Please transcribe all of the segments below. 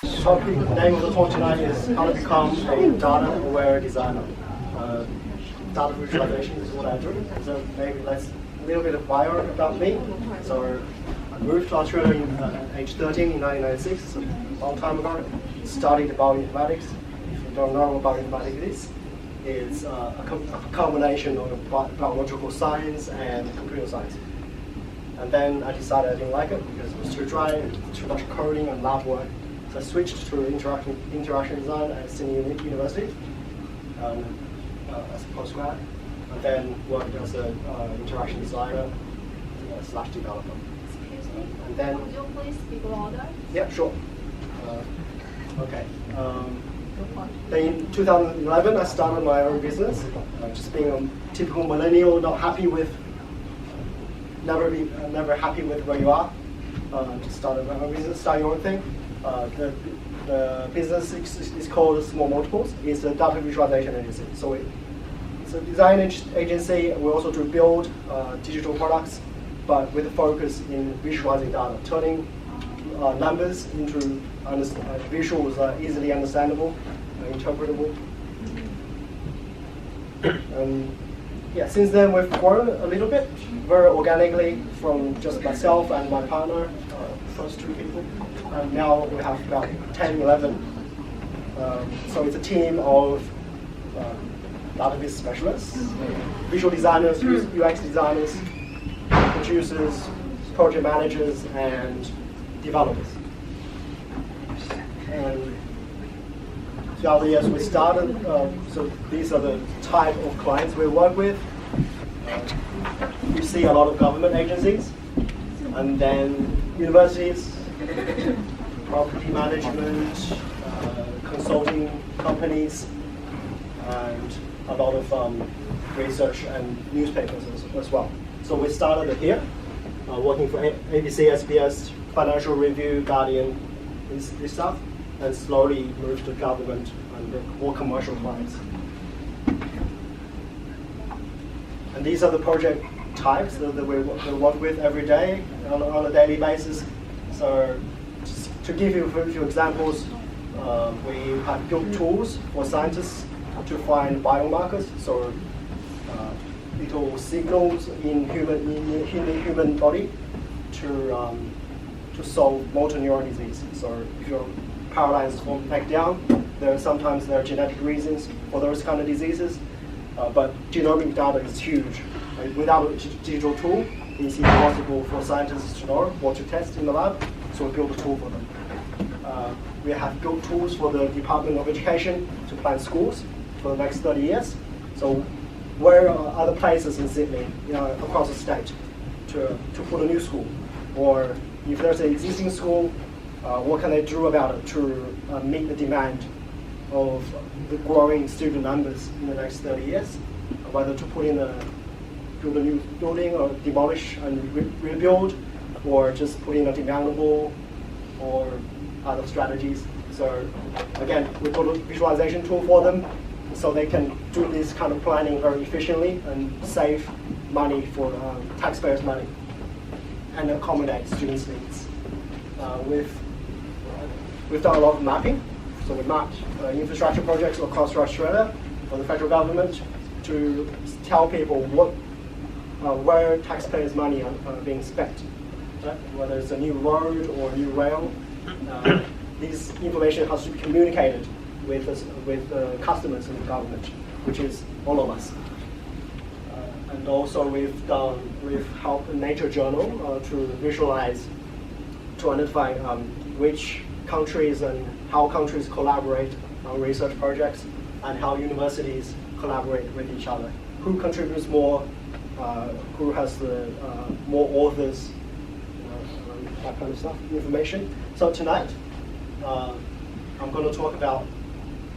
Topic, the name of the talk tonight is how to become a data-aware designer. Data visualization is what I do. So maybe let's a little bit of bio about me. So I moved to Australia at age 13 in 1996, a long time ago. Studied bioinformatics. If you don't know what bioinformatics is, it's a combination of biological science and computer science. And then I decided I didn't like it because it was too dry, too much coding and lab work. So I switched to interaction design at Sydney University as a postgrad, and then worked as an interaction designer / developer. Excuse me. And then, would you please speak louder? Yeah, sure. Okay. Then in 2011, I started my own business. Just being a typical millennial, not happy with, never happy with where you are. Just started my own business, start your own thing. The business is called Small Multiples. It's a data visualization agency. So it's a design agency. We also do build digital products, but with a focus in visualizing data, turning numbers into visuals easily understandable, interpretable. Yeah, since then we've grown a little bit, very organically, from just myself and my partner, first two people. And now we have about 10, 11. So it's a team of database specialists, visual designers, UX designers, producers, project managers, and developers. And throughout the years we started, so these are the type of clients we work with. You see a lot of government agencies, and then universities, property management, consulting companies, and a lot of research and newspapers as well. So we started here, working for ABC, SBS, Financial Review, Guardian, this stuff, and slowly moved to government and more commercial clients. And these are the project types that we work with every day on a daily basis. So just to give you a few examples, we have built tools for scientists to find biomarkers, so little signals in human body to solve motor neuron disease. So if your power lines fall back down, there are genetic reasons for those kind of diseases, but genomic data is huge. Without a digital tool, it's impossible for scientists to know what to test in the lab, so we built a tool for them. We have built tools for the Department of Education to plan schools for the next 30 years. So where are other places in Sydney, across the state, to put a new school? Or if there's an existing school, what can they do about it to meet the demand of the growing student numbers in the next 30 years? Whether to build a new building or demolish and rebuild, or just put in a demountable or other strategies. So again, we built a visualization tool for them so they can do this kind of planning very efficiently and save money for taxpayers' money and accommodate students' needs. We've done a lot of mapping. So we mapped infrastructure projects across Australia for the federal government to tell people where taxpayers' money are being spent, right? Whether it's a new road or a new rail. This information has to be communicated with customers in the government, which is all of us. And also we've helped Nature Journal to visualize, to identify which countries and how countries collaborate on research projects and how universities collaborate with each other. Who contributes more, who has the more authors, that kind of stuff, information. So tonight, I'm going to talk about,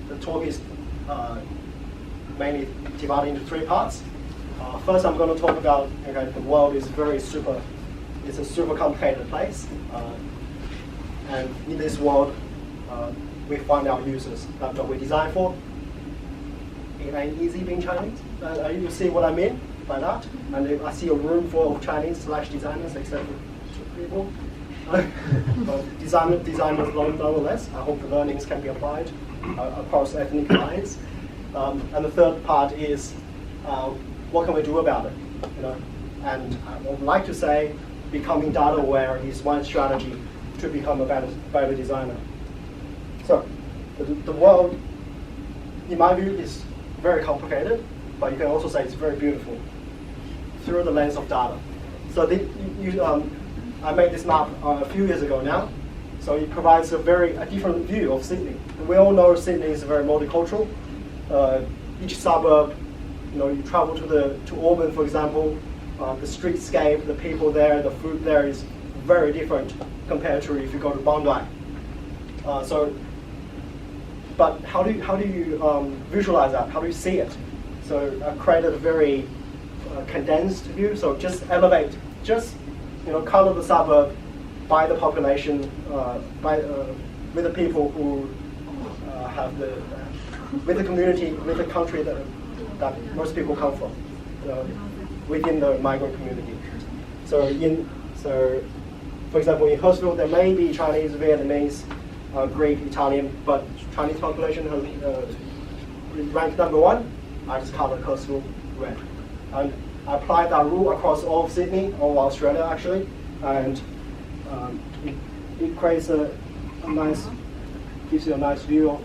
the talk is mainly divided into three parts. First, I'm going to talk about, the world is it's a super complicated place. And in this world, we find our users. That's what we design for. It ain't easy being Chinese. You see what I mean by that? And I see a room full of Chinese / designers, except for two people. Designers nonetheless. I hope the learnings can be applied across ethnic lines. And the third part is what can we do about it? And I would like to say becoming data aware is one strategy to become a better designer. So the world, in my view, is very complicated, but you can also say it's very beautiful through the lens of data. So I made this map a few years ago now. So it provides a different view of Sydney. We all know Sydney is very multicultural. Each suburb, you travel to Auburn, for example, the streetscape, the people there, the food there is very different compared to if you go to Bondi. But how do you visualize that? How do you see it? So I created a very condensed view. So just elevate, color the suburb by the population, with the people who have with the community, with the country that most people come from, within the migrant community. So for example, in Hurstville, there may be Chinese, Vietnamese, Greek, Italian, but Chinese population has ranked number 1. I just colored Hurstville red. And I applied that rule across all of Sydney, all of Australia actually, and it creates gives you a nice view of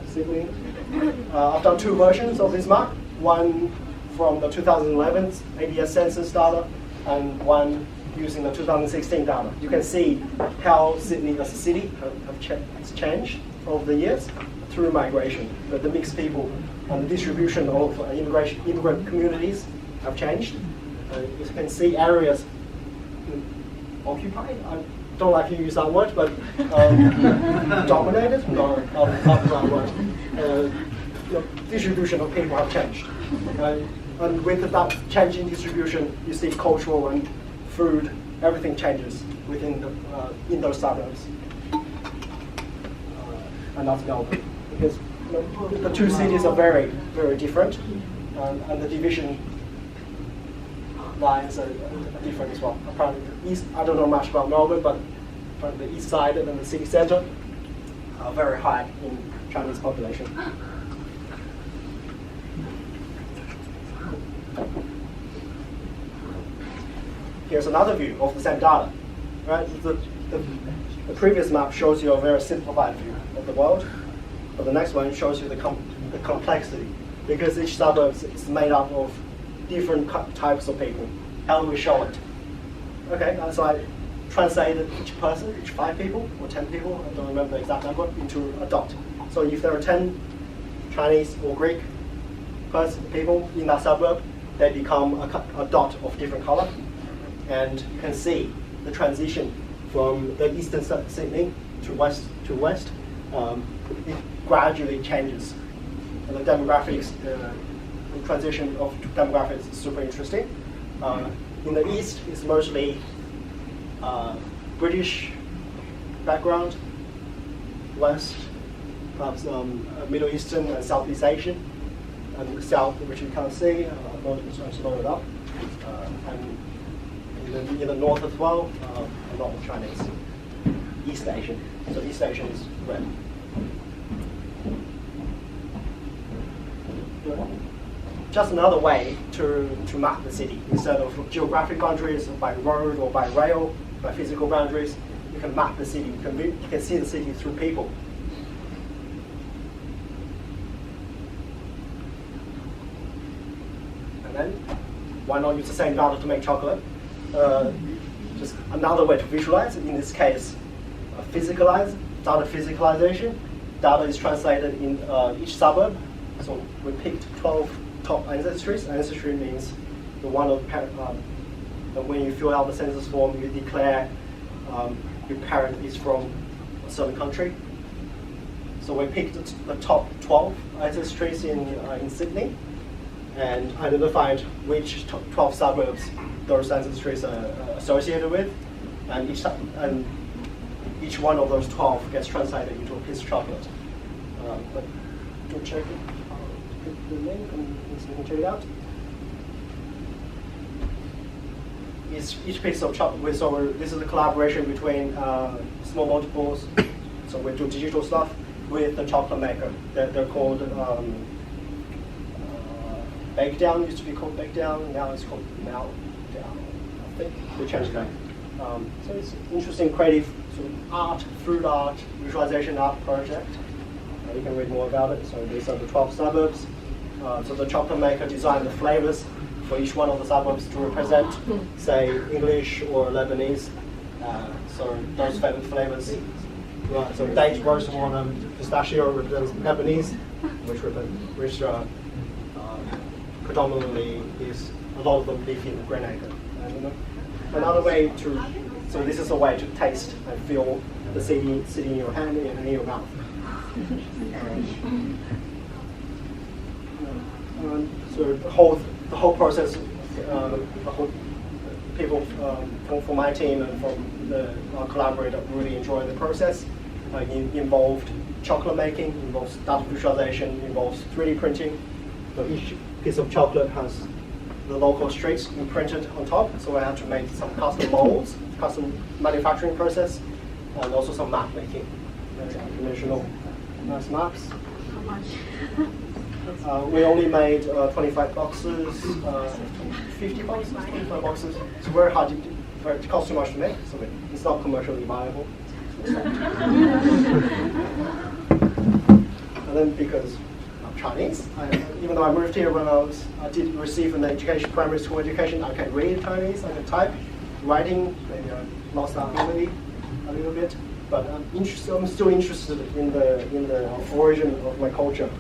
Sydney. I've done 2 versions of this map, one from the 2011 ADS census data and one using the 2016 data. You can see how Sydney as a city has changed over the years through migration. The mixed people and the distribution of immigrant communities have changed. You can see areas occupied. I don't like to use that word, but dominated. No, not the right word. The distribution of people have changed. And with that changing distribution, you see cultural and food, everything changes in those suburbs. And that's Melbourne. Because the 2 cities are very, very different, and the division lines are different as well. Apparently the east, I don't know much about Melbourne, but apparently the east side and the city centre are very high in Chinese population. Here's another view of the same data. Right? The previous map shows you a very simplified view of the world, but the next one shows you the complexity, because each suburb is made up of different types of people. How do we show it? Okay, so I translated each person, each 5 people or 10 people, I don't remember the exact number, into a dot. So if there are 10 Chinese or Greek people in that suburb, they become a dot of different color. And you can see the transition from the eastern Sydney to west. It gradually changes. And the demographics, the transition of demographics is super interesting. In the east, it's mostly British background. West, perhaps Middle Eastern and Southeast Asian. And the south, which you can't see, I'm going to load it up. And in the north as well, a lot of Chinese. East Asian. So East Asian is red. Just another way to map the city. Instead of geographic boundaries by road or by rail, by physical boundaries, you can map the city. You can see the city through people. And then, why not use the same data to make chocolate? Just another way to visualize. In this case, data physicalization. Data is translated in each suburb. So we picked 12 top ancestries. Ancestry means the one of when you fill out the census form, you declare your parent is from a certain country. So we picked the top 12 ancestries in Sydney and identified which 12 suburbs those ancestries are associated with, and each one of those 12 gets translated into a piece of chocolate. But do check the link and you can check it out. each piece of chocolate. So this is a collaboration between small multiples. So we do digital stuff with the chocolate maker. They're called Bake Down. Used to be called Bake Down. Now it's called Melt Down. I think they changed the name. So it's an interesting, creative sort of art, fruit art, visualization art project. You can read more about it. So these are the 12 suburbs. So the chocolate maker designed the flavors for each one of the suburbs to represent, say, English or Lebanese. So those favorite flavors. So date, rose water, pistachio represents Lebanese, which predominantly is a lot of them live in Grenada. Another way to, so this is a way to taste and feel the city sitting in your hand and in your mouth. So the whole process, people from my team and from our collaborator really enjoy the process. Involved chocolate making, involves data visualization, involves 3D printing. So each piece of chocolate has the local streets imprinted on top, so I had to make some custom molds, custom manufacturing process, and also some map making, unconventional nice maps. How much? We only made 25 boxes, 50 boxes, 25 boxes. It's very hard to do, it costs too much to make, so it's not commercially viable. And then because Chinese. Even though I moved here when I did receive an education, primary school education, I can read Chinese, I can type, writing, maybe I lost that ability a little bit. But I'm still interested in the origin of my culture.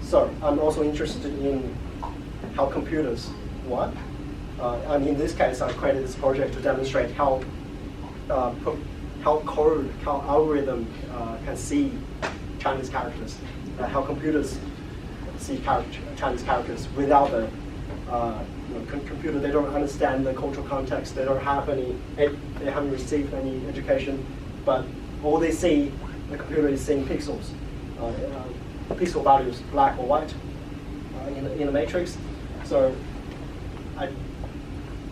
So I'm also interested in how computers work. And in this case, I created this project to demonstrate how code, how algorithm can see Chinese characters. How computers see Chinese characters without the computer. They don't understand the cultural context. They haven't received any education, but all they see, the computer is seeing pixels, pixel values, black or white, in a matrix. So I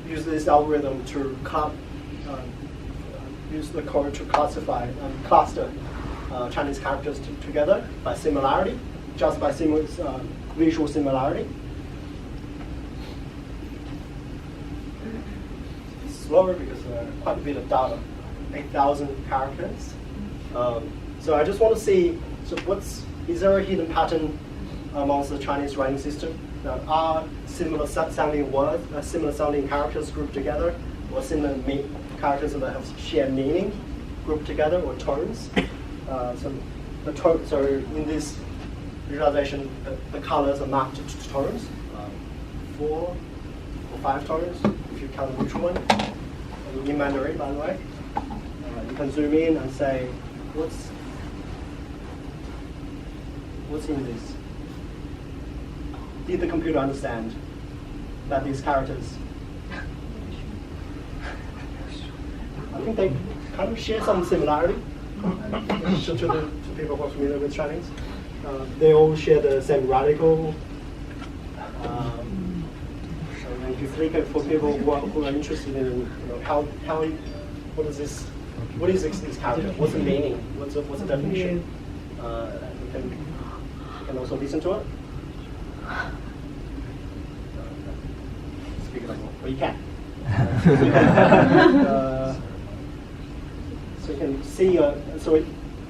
use this algorithm to use the code to classify and cluster Chinese characters together by similarity, just by visual similarity. It's slower because quite a bit of data, 8,000 characters. So I just want to see, so is there a hidden pattern amongst the Chinese writing system? Are similar sounding words, similar sounding characters grouped together, or similar characters that have shared meaning grouped together, or tones? So in this visualization, the colors are mapped to tones, 4 or 5 tones, if you count which one. In Mandarin, by the way, you can zoom in and say, what's in this? Did the computer understand that these characters? I think they kind of share some similarity. To people who are familiar with Chinese, they all share the same radical. If you click it for people who are interested in, what is this character? What's the meaning? What's the definition? You can also listen to it. Speak it up more. Well, you can. So you can see, so it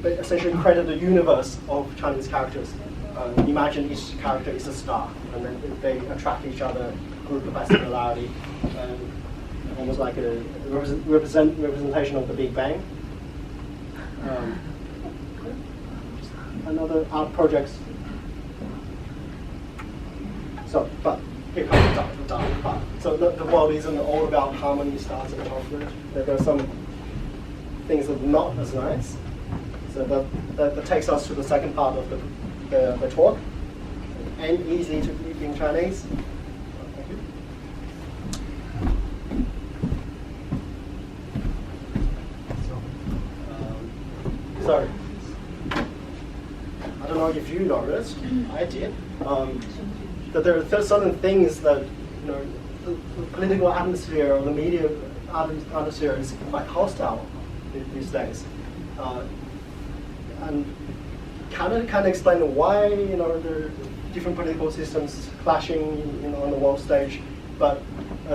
essentially created a universe of Chinese characters. Imagine each character is a star, and then they attract each other, grouped by similarity, almost like a representation of the Big Bang. Another art projects. So, but here comes the dark part. So the world isn't all about harmony, stars, and conflict. There are some things that are not as nice. So that takes us to the second part of the talk. And easy to read in Chinese. Thank you. So, I don't know if you noticed, I did, that there are certain things that the political atmosphere or the media atmosphere is quite hostile these days. And can I explain why there are different political systems clashing on the world stage? But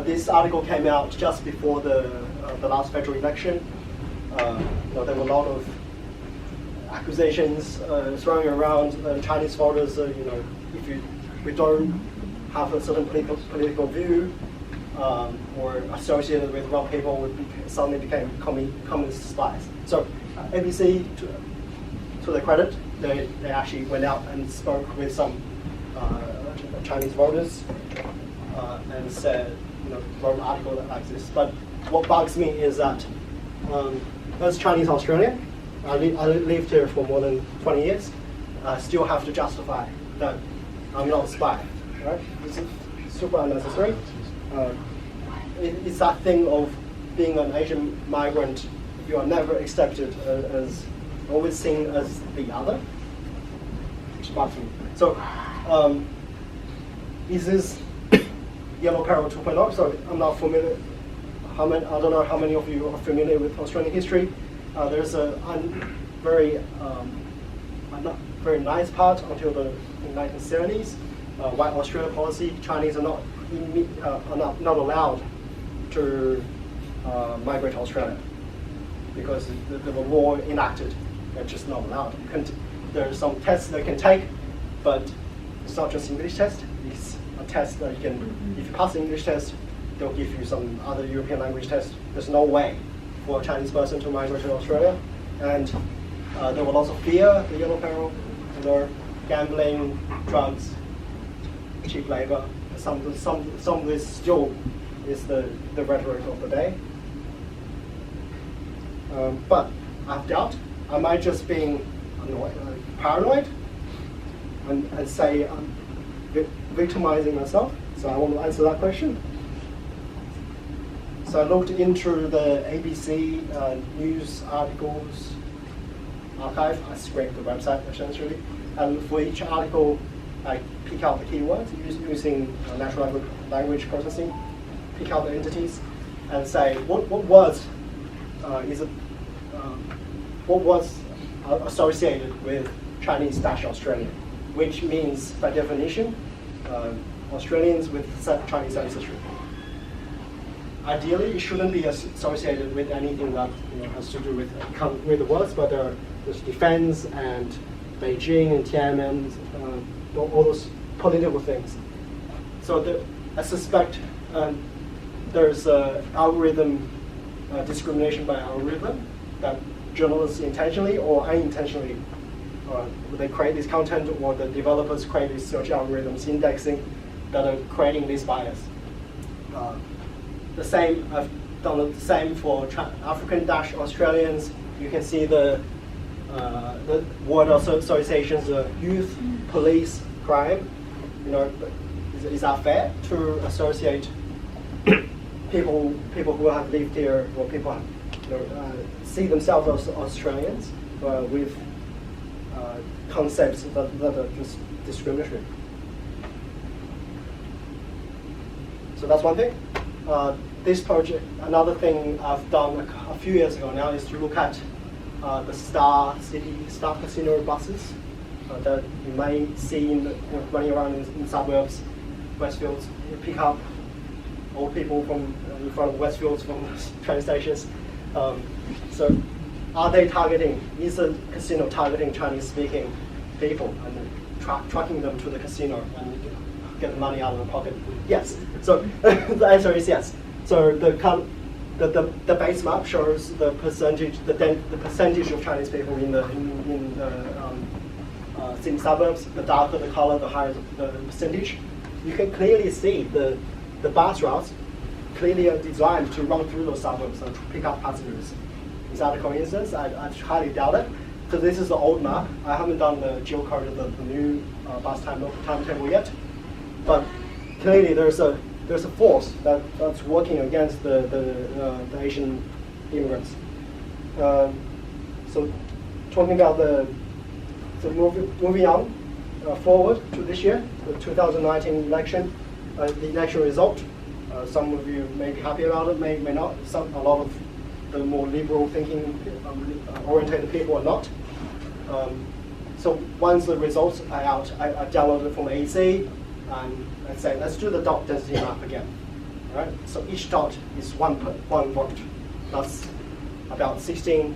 this article came out just before the last federal election. There were a lot of accusations throwing around Chinese voters. If we don't have a certain political view or associated with wrong people, would suddenly became communist spies. So ABC, to their credit, they actually went out and spoke with some Chinese voters and said, wrote an article like this. But what bugs me is that as Chinese Australian, I lived here for more than 20 years. I still have to justify that I'm not a spy, right? It's super unnecessary. It's that thing of being an Asian migrant. You are never accepted as always seen as the other, which bugs me. So, is this Yellow Peril 2.0? So I'm not familiar. I don't know how many of you are familiar with Australian history. There's a very nice part until the 1970s. White Australia policy, Chinese are not allowed to migrate to Australia because the law enacted. They're just not allowed. There are some tests they can take, but it's not just English test. It's a test that you can, if you pass the English test, they'll give you some other European language test. There's no way for a Chinese person to migrate to Australia. And there were lots of fear, the Yellow Peril, gambling, drugs, cheap labor. Some of this still is the rhetoric of the day. But I have doubt. Am I just being paranoid and say I'm victimizing myself? So I want to answer that question. So I looked into the ABC news articles archive. I scraped the website essentially, and for each article, I pick out the keywords using natural language processing, pick out the entities, and say what words what was associated with Chinese-Australian, which means by definition Australians with Chinese ancestry. Ideally, it shouldn't be associated with anything that has to do with the words, but there's defense and Beijing and Tiananmen, all those political things. So I suspect there's algorithm discrimination by algorithm that journalists intentionally or unintentionally they create this content, or the developers create these search algorithms indexing that are creating this bias. I've done the same for African-Australians. You can see the word associations, youth, police, crime. Is that fair to associate people who have lived here or people see themselves as Australians with concepts that are just discriminatory? So that's one thing. This project, another thing I've done a few years ago now is to look at the Star Casino buses that you may see running around in suburbs, Westfields. You pick up old people from in front of Westfields from train stations. So are they targeting, is the casino targeting Chinese-speaking people and tracking them to the casino and get the money out of their pocket? Yes. So the answer is yes. So the base map shows the percentage of Chinese people in the city suburbs. The darker the color, the higher the percentage. You can clearly see the bus routes clearly are designed to run through those suburbs and to pick up passengers. Is that a coincidence? I highly doubt it. So this is the old map. I haven't done the geocode of the new bus timetable yet, but clearly there's a force that's working against the Asian immigrants. So talking about moving on forward to this year, the 2019 election, the election result. Some of you may be happy about it, may not. A lot of the more liberal thinking, orientated people are not. So once the results are out, I download it from AC, and I say, let's do the dot density map again. Right? So each dot is one volt. That's about 13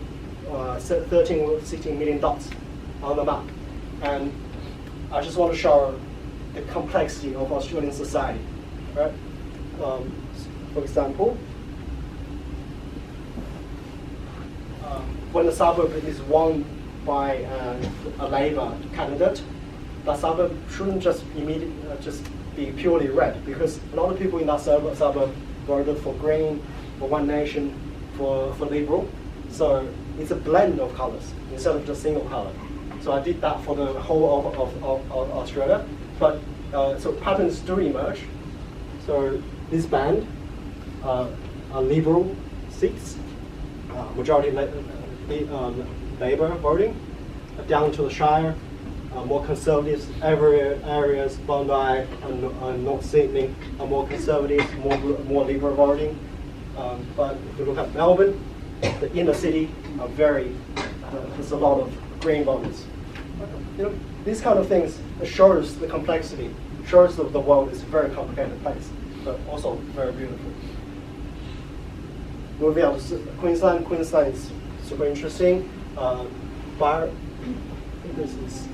or 16 million dots on the map. And I just want to show the complexity of Australian society. Right? For example, when a suburb is won by a Labour candidate, that suburb shouldn't just be purely red, because a lot of people in that suburb voted for Green, for One Nation, for Liberal. So it's a blend of colours instead of just single colour. So I did that for the whole of Australia. But so patterns do emerge. So this band are Liberal seats, majority Labour voting, down to the Shire, more conservative areas, Bondi and North Sydney are more conservative, more Liberal voting. But if you look at Melbourne, the inner city are there's a lot of Green voters. You know, these kind of things shows the complexity, shows that the world is a very complicated place, but also very beautiful. Moving on to Queensland. Queensland is super interesting. This is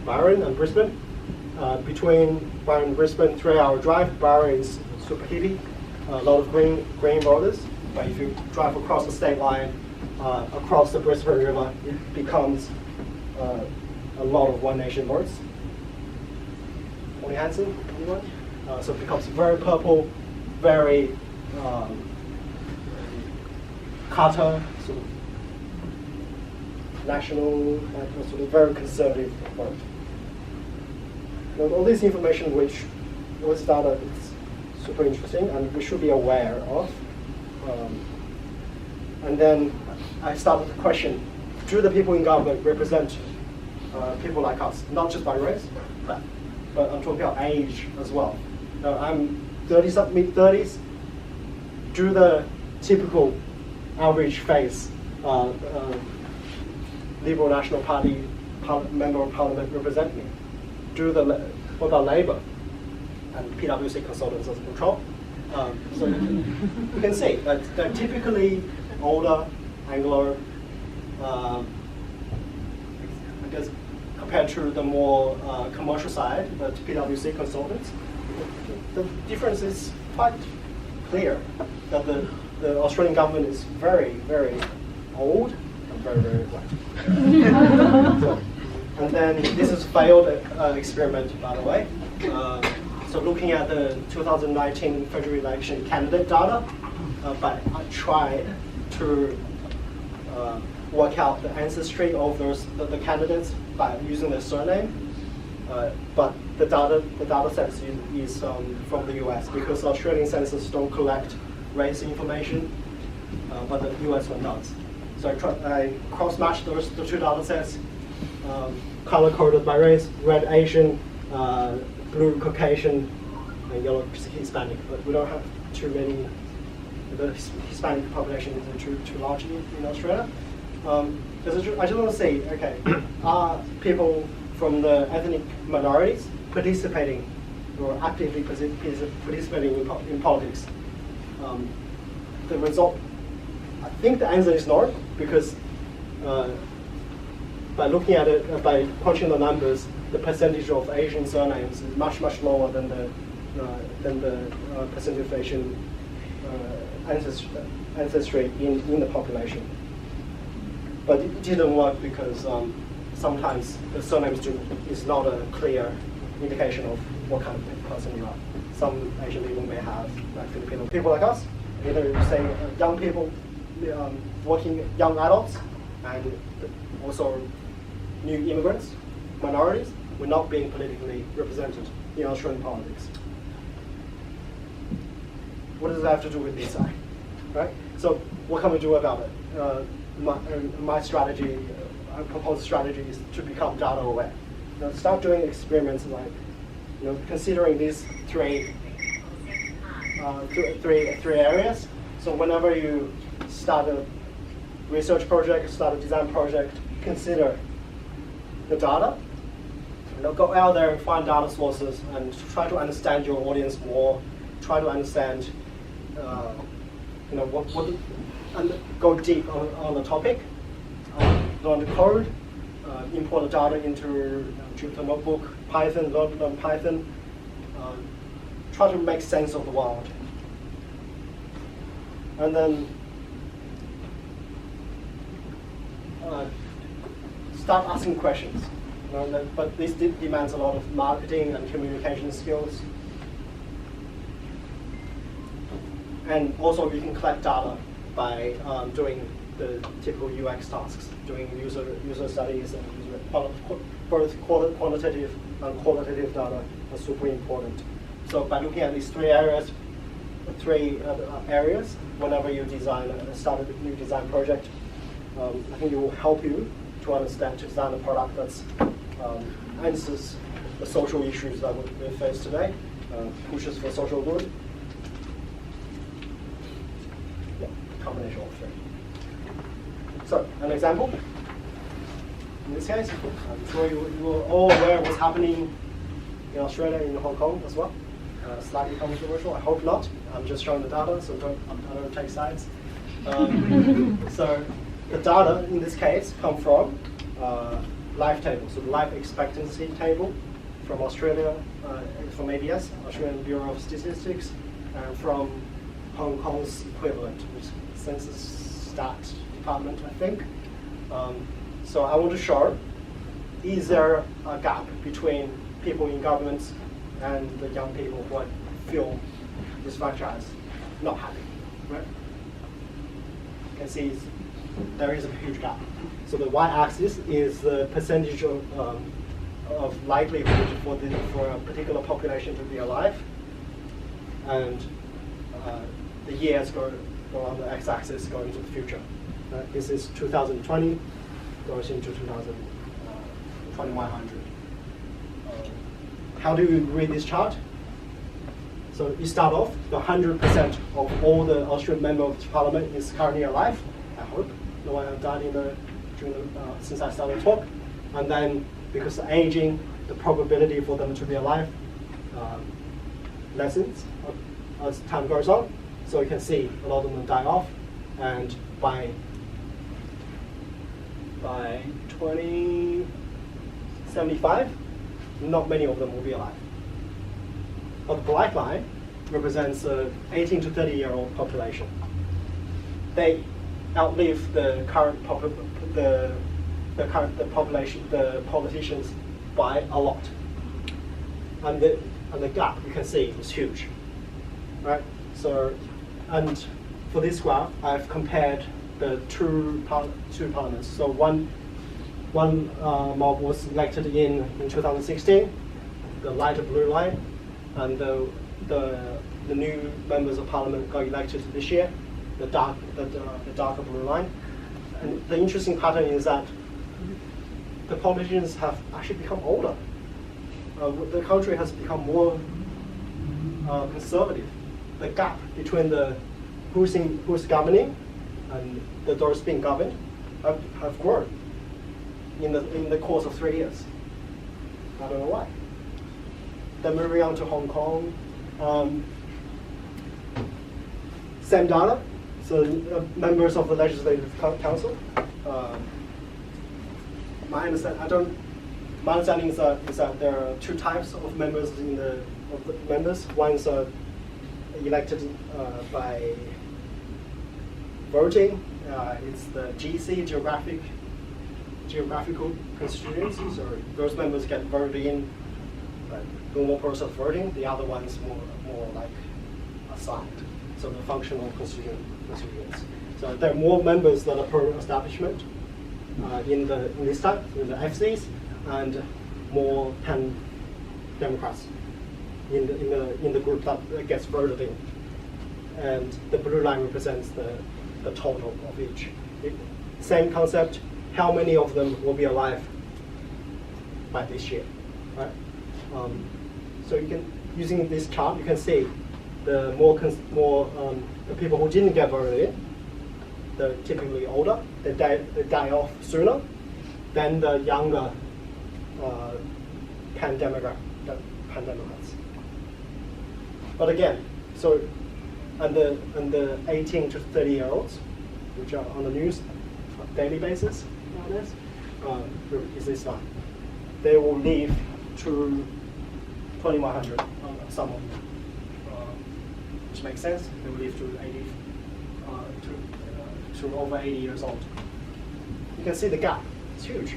Byron and Brisbane. Between Byron and Brisbane, 3-hour drive. Byron is super hippie, a lot of green voters. But if you drive across the state line, across the Brisbane River, it becomes a lot of One Nation votes. Ollie Hansen, anyone? So it becomes very purple, very Carter, sort of national, sort of very conservative vote. Now, all this information, which was data, is super interesting, and we should be aware of. And then I started the question: do the people in government represent people like us, not just by race, but I'm talking about age as well. Now, I'm mid-30s. Do the typical average face Liberal National Party member of Parliament represent me? What about Labour and PwC consultants as a control? So you can see that they're typically older, Anglo, I guess compared to the more commercial side, the PwC consultants. The difference is quite clear, that the Australian government is very, very old and very, very white. And then this is a failed experiment, by the way. So looking at the 2019 federal election candidate data, but I tried to work out the ancestry of the candidates by using their surname. But the data set is from the US, because the Australian census don't collect race information, but the US one does. So I cross-matched the two data sets, color-coded by race: red Asian, blue Caucasian, and yellow Hispanic. But we don't have too many. The Hispanic population isn't too large in Australia. I just want to say, okay, are people from the ethnic minorities participating or actively participating in politics? The result, I think the answer is no, because by looking at it, by punching the numbers, the percentage of Asian surnames is much lower than the percentage of Asian ancestry in the population. But it didn't work because sometimes the surnames is not a clear indication of what kind of person you are. Some Asian people may have, like Filipino people like us, either say young people, working young adults, and also new immigrants, minorities, were not being politically represented in Australian politics. What does that have to do with design, right? So what can we do about it? My strategy, I proposed strategy is to become data aware. Start doing experiments like, considering these three three areas. So whenever you start a research project, start a design project, consider the data. Go out there and find data sources and try to understand your audience more. Try to understand, and go deep on the topic. Learn the code, import the data into Jupyter Notebook, Python, learn Python. Try to make sense of the world. And then start asking questions. But this demands a lot of marketing and communication skills. And also you can collect data by doing the typical UX tasks, doing user studies and both quantitative and qualitative data are super important. So by looking at these three areas, whenever you start a new design project, I think it will help you to design a product that answers the social issues that we face today, pushes for social good. Yeah, combination of three. So, an example. In this case, I'm sure you are all aware of what's happening in Australia and in Hong Kong as well. Slightly controversial, I hope not. I'm just showing the data, so I don't take sides. So the data in this case come from life table, so the life expectancy table from Australia, from ABS, Australian Bureau of Statistics, and from Hong Kong's equivalent, which is Census Stat Department, I think. So I want to show, is there a gap between people in governments and the young people who feel disenfranchised, not happy, right? You can see there is a huge gap. So the y-axis is the percentage of likelihood for a particular population to be alive, and the years go on the x-axis going into the future. This is 2020, goes into 2100. How do you read this chart? So you start off, the 100% of all the Australian members of parliament is currently alive, I hope. No one has died since I started the talk. And then, because of aging, the probability for them to be alive lessens as time goes on. So you can see a lot of them die off, and by 2075, not many of them will be alive. But the black line represents 18 to 30-year-old population. They outlive the current population, the politicians, by a lot. And the gap you can see is huge, right? So, and for this graph, I've compared the two parliaments. So one mob was elected in 2016, the lighter blue line, and the new members of parliament got elected this year, the darker blue line. And the interesting pattern is that the politicians have actually become older. The country has become more conservative. The gap between who's governing and those being governed have grown in the course of 3 years. I don't know why. Then moving on to Hong Kong, same data. So members of the Legislative Council. My understanding is that there are two types of members One's elected by voting. It's the GC, geographical constituency. So those members get voted in by normal process of voting. The other one's more like assigned. So the functional constituents. So there are more members that are pro-establishment in this type, in the FCs, and more pan-Democrats in the group that gets voted in. And the blue line represents the total of each. Same concept. How many of them will be alive by this year, right? So using this chart, you can see the the people who didn't get voted in, they're typically older. They die off sooner than the younger pandemics. But again, so and the 18 to 30-year-olds, which are on the news on a daily basis nowadays, is this line. They will live to 2100, some of them, which makes sense. They will live to 80, to over 80 years old. You can see the gap. It's huge.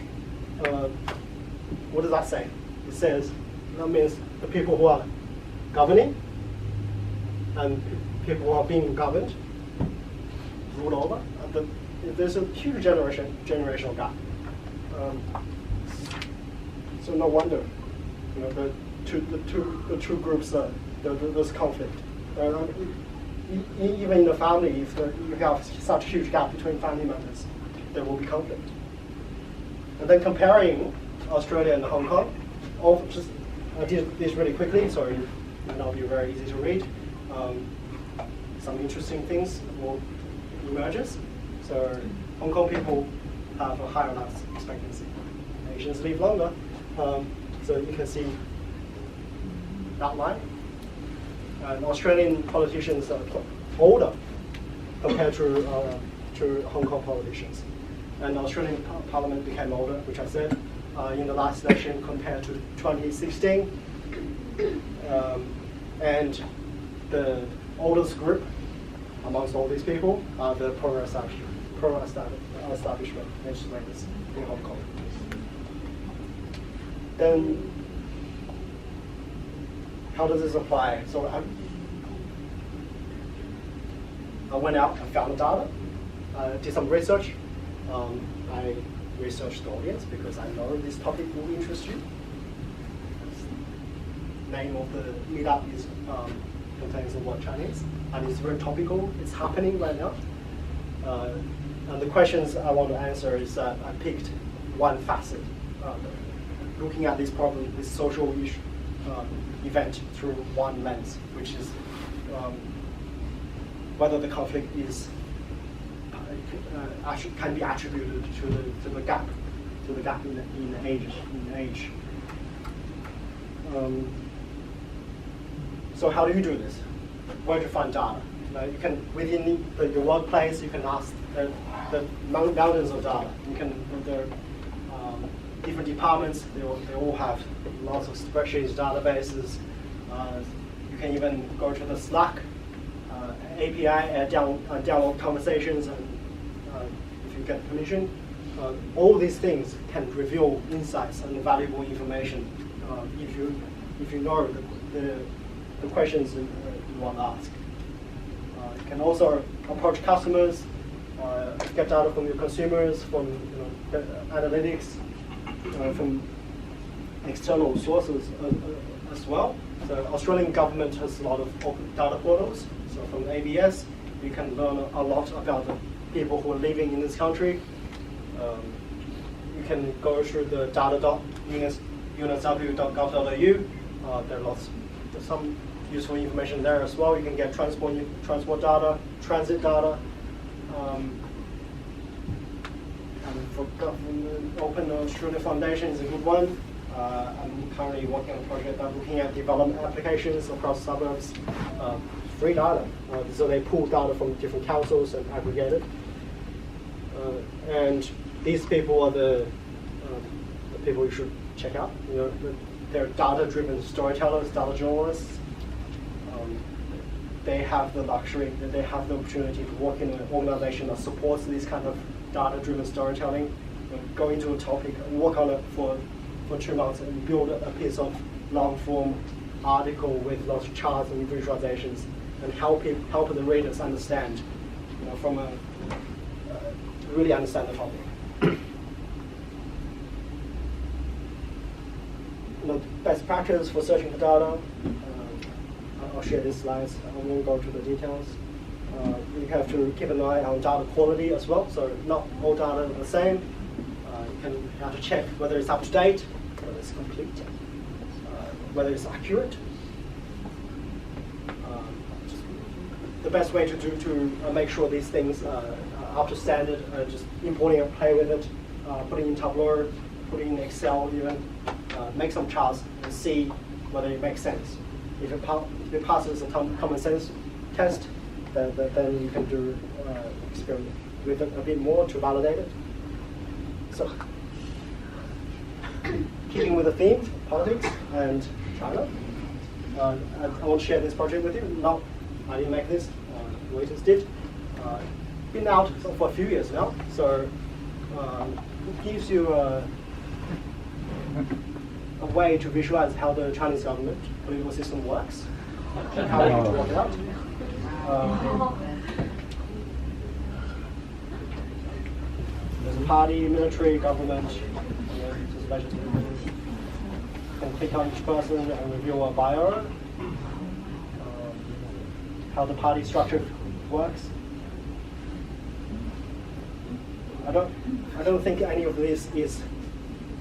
What does that say? It says that means the people who are governing and people who are being governed, ruled over. There's a huge generational gap. So no wonder, the two groups, there's conflict. Even in the family, if you have such a huge gap between family members, there will be conflict. And then comparing Australia and Hong Kong, I did this really quickly, so it might not be very easy to read. Some interesting things will emerge. So Hong Kong people have a higher life expectancy. Asians live longer. So you can see that line. And Australian politicians are older compared to Hong Kong politicians. And the Australian Parliament became older, which I said, in the last election compared to 2016. And the oldest group amongst all these people are the pro-establishment legislators in Hong Kong. Then, how does this apply? So I went out and found the data, did some research. I researched the audience because I know this topic will interest you. The name of the meetup is contains the word Chinese, and it's very topical. It's happening right now. And the questions I want to answer is that I picked one facet, looking at this problem, this social issue, event through one lens, which is whether the conflict is can be attributed to the gap in age. So how do you do this? Where do you find data? You can within your workplace, you can ask the mountains of data. You can the different departments. They all have lots of spreadsheets, databases. You can even go to the Slack API and download conversations, and if you get permission, all these things can reveal insights and valuable information if you know the questions you want to ask. You can also approach customers, get data from your consumers, from analytics, from external sources as well. So Australian government has a lot of open data portals. So from ABS, you can learn a lot about the people who are living in this country. You can go through the data.unsw.gov.au. There's some useful information there as well. You can get transport data, transit data. And for government, Open Australia Foundation is a good one. I'm currently working on a project that's looking at development applications across suburbs. Free data. So they pull data from different councils and aggregate it. And these people are the people you should check out. They're data-driven storytellers, data journalists. They have the luxury, they have the opportunity to work in an organization that supports this kind of data-driven storytelling. Go into a topic and work on it for 2 months and build a piece of long-form article with lots of charts and visualizations, and help the readers understand, really understand the topic. Best practice for searching for data. I'll share these slides. I won't go to the details. You have to keep an eye on data quality as well. So not all data are the same. You have to check whether it's up to date, whether it's complete, whether it's accurate. the best way to make sure these things are up to standard, just importing and play with it, putting in Tableau, putting in Excel even, make some charts and see whether it makes sense. If it passes a common sense test, then you can do experiment with it a bit more to validate it. So, keeping with the theme, politics and China, I want to share this project with you. No, I didn't make this, Reuters did. Been out for a few years now, so it gives you a way to visualize how the Chinese government political system works, and how we can work it out. There's a party, military, government. You can click on each person and review a bio. How the party structure works. I don't think any of this is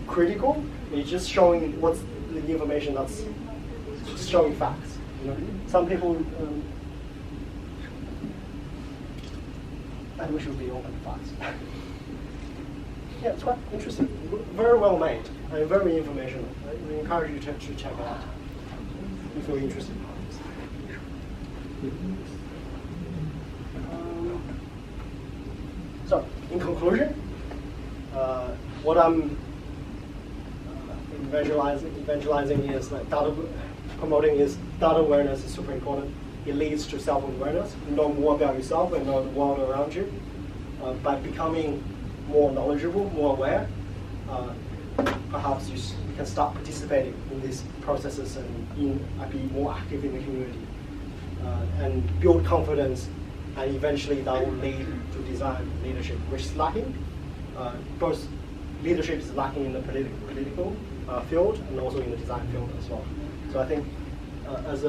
critical. It's just showing what's the information that's just showing facts. You know? Some people, and we should be open to facts. Yeah, it's quite interesting. Very well made and very informational. I encourage you to check it out if you're interested in this. So, in conclusion, what I'm evangelizing is like promoting is data awareness is super important. It leads to self-awareness. You know more about yourself and know the world around you. By becoming more knowledgeable, more aware, perhaps you can start participating in these processes and be more active in the community and build confidence, and eventually that will lead to design leadership, which is lacking. Both leadership is lacking in the political field and also in the design field as well. So I think as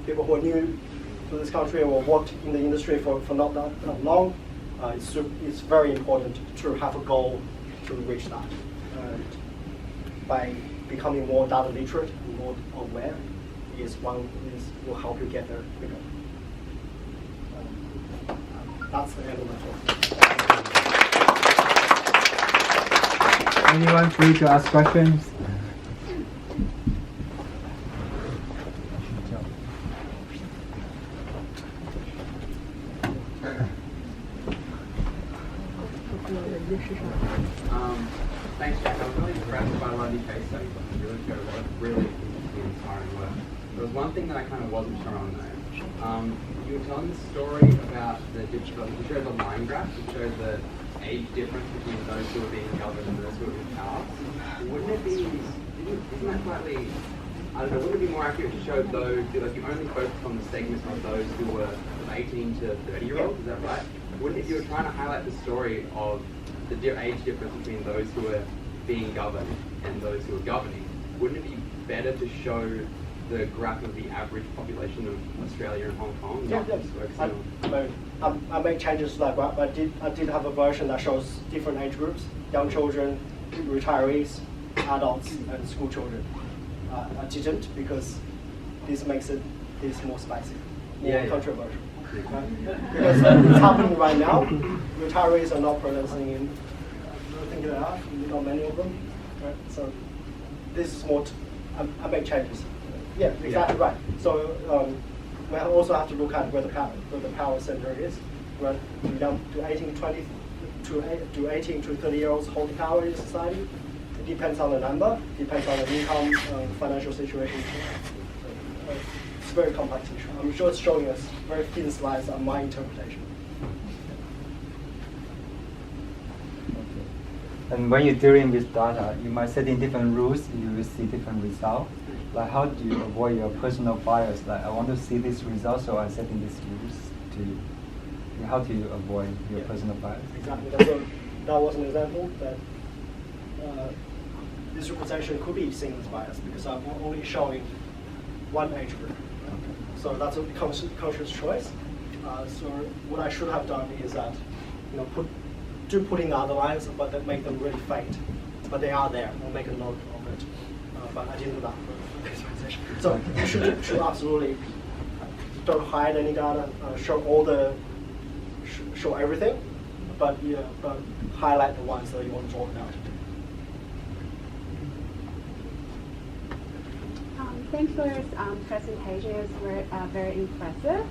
people who are new to this country or worked in the industry for not that long, it's very important to have a goal to reach that. And by becoming more data literate and more aware will help you get there quicker. That's the end of my talk. Anyone free to ask questions? Thanks, Jack. I was really impressed by a lot of these case studies. You really showed a lot of really inspiring work. There was one thing that I kind of wasn't sure on though. You were telling the story about you showed the line graph, you showed the age difference between those who are being governed and those who are in power. Wouldn't it be, isn't that slightly, I don't know, wouldn't it be more accurate to show those, like you only focus on the segments of those who were 18 to 30 year olds, is that right? Wouldn't it, if you were trying to highlight the story of the age difference between those who are being governed and those who are governing, wouldn't it be better to show the graph of the average population of Australia and Hong Kong? Yeah, I made changes to that graph. I did have a version that shows different age groups: young children, retirees, adults, and school children. I didn't because this makes this more spicy, more controversial. Because it's happening right now. Retirees are not pronouncing in. I think there are not many of them. Right? So this is more. I make changes. Yeah, exactly right. So we also have to look at where the power center is. Right? Do 18 to 18 to 30 year olds hold power in society? It depends on the number. Depends on the income, financial situation. It's a very complex issue. I'm just showing us very thin slides on my interpretation. And when you're dealing with data, you might set in different rules, you will see different results. Like how do you avoid your personal bias? Like I want to see this result, so I set in these rules to. How do you avoid your personal bias? Exactly. That was an example that this representation could be seen as biased because I'm only showing one age group. So that's a conscious choice. So what I should have done is that, put in the other lines, but then make them really faint. But they are there. I'll make a note of it. But I didn't do that for visualization. So you should absolutely don't hide any data, show everything, but highlight the ones that you want to talk about. Thanks for your presentation. It was very impressive.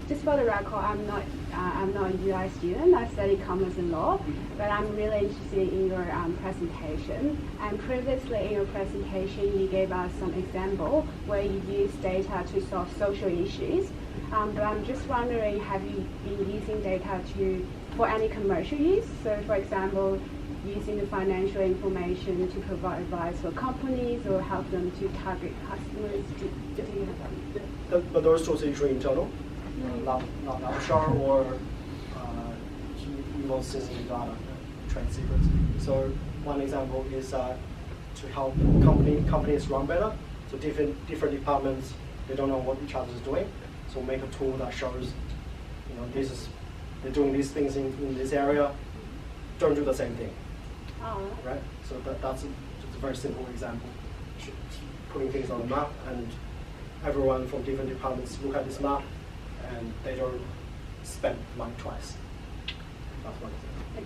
Just for the record, I'm not a UI student. I study commerce and law, but I'm really interested in your presentation. And previously in your presentation, you gave us some example where you use data to solve social issues. But I'm just wondering, have you been using data for any commercial use? So, for example, using the financial information to provide advice for companies or help them to target customers? But those tools are usually internal, not offshore or remote sensitive data, trade secrets. So one example is to help companies run better. So different departments, they don't know what each other is doing. So make a tool that shows, they're doing these things in this area. Don't do the same thing. Right? So that's just a very simple example. Putting things on the map, and everyone from different departments look at this map, and they don't spend money twice. That's one example.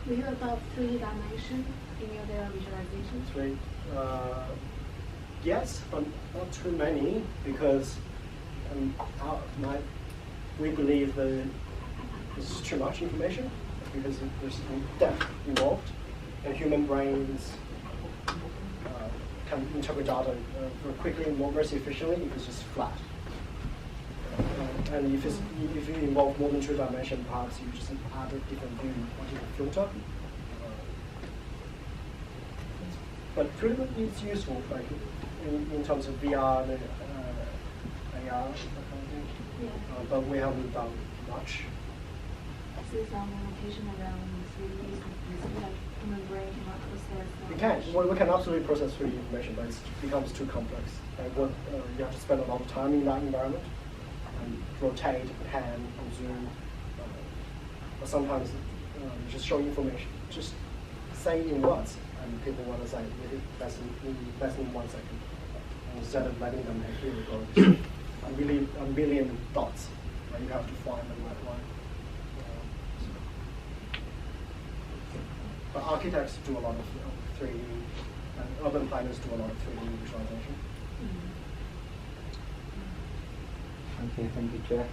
We hear about 3 dimension in your data visualization. Yes, but not too many, because we believe that this is too much information, because there's depth involved, and human brains can interpret data very quickly and more efficiently if it's just flat. And if you involve more than 2 dimensions, perhaps you just add a different view or different filter. But pretty much it's useful, like in terms of VR and AR, that kind of thing. Yeah. But we haven't done much. Is some limitation around 3D, like human brain cannot process? We can. Well, we can absolutely process 3D information, but it becomes too complex. Like you have to spend a lot of time in that environment, and rotate, pan, and zoom. But sometimes you just show information, just say in words, and people want to say it less than 1 second. And instead of letting them actually go a million dots, and you have to find them right away. But architects do a lot of 3D, and urban planners do a lot of 3D visualization. Okay, thank you, Jeff.